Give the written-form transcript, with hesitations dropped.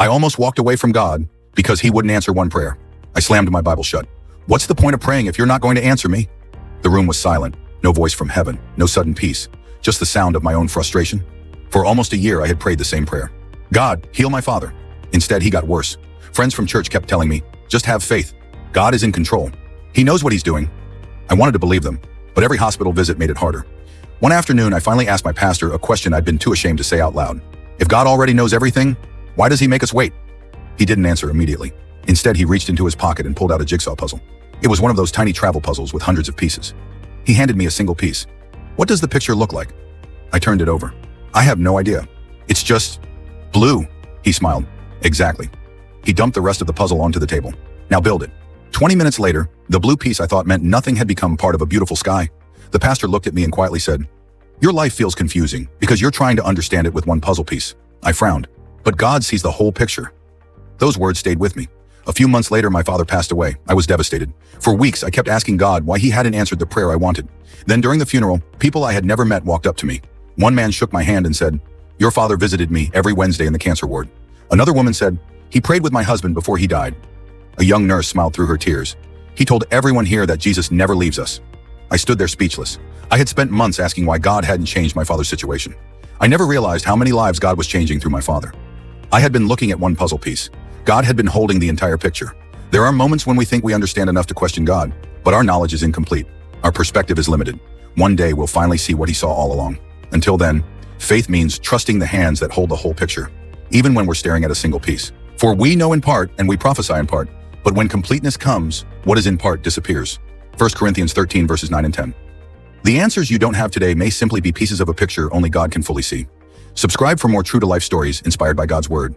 I almost walked away from God because he wouldn't answer one prayer. I slammed my Bible shut. What's the point of praying if you're not going to answer me? The room was silent. No voice from heaven. No sudden peace. Just the sound of my own frustration. For almost a year, I had prayed the same prayer. God, heal my father. Instead, he got worse. Friends from church kept telling me, just have faith. God is in control. He knows what he's doing. I wanted to believe them, but every hospital visit made it harder. One afternoon, I finally asked my pastor a question I'd been too ashamed to say out loud. If God already knows everything, why does he make us wait? He didn't answer immediately. Instead, he reached into his pocket and pulled out a jigsaw puzzle. It was one of those tiny travel puzzles with hundreds of pieces. He handed me a single piece. What does the picture look like? I turned it over. I have no idea. It's just blue, he smiled. Exactly. He dumped the rest of the puzzle onto the table. Now build it. 20 minutes later, the blue piece I thought meant nothing had become part of a beautiful sky. The pastor looked at me and quietly said, your life feels confusing because you're trying to understand it with one puzzle piece. I frowned. But God sees the whole picture. Those words stayed with me. A few months later, my father passed away. I was devastated. For weeks, I kept asking God why he hadn't answered the prayer I wanted. Then during the funeral, people I had never met walked up to me. One man shook my hand and said, your father visited me every Wednesday in the cancer ward. Another woman said, he prayed with my husband before he died. A young nurse smiled through her tears. He told everyone here that Jesus never leaves us. I stood there speechless. I had spent months asking why God hadn't changed my father's situation. I never realized how many lives God was changing through my father. I had been looking at one puzzle piece. God had been holding the entire picture. There are moments when we think we understand enough to question God, but our knowledge is incomplete. Our perspective is limited. One day we'll finally see what he saw all along. Until then, faith means trusting the hands that hold the whole picture, even when we're staring at a single piece. For we know in part and we prophesy in part, but when completeness comes, what is in part disappears. 1 Corinthians 13 verses 9 and 10. The answers you don't have today may simply be pieces of a picture only God can fully see. Subscribe for more true-to-life stories inspired by God's Word.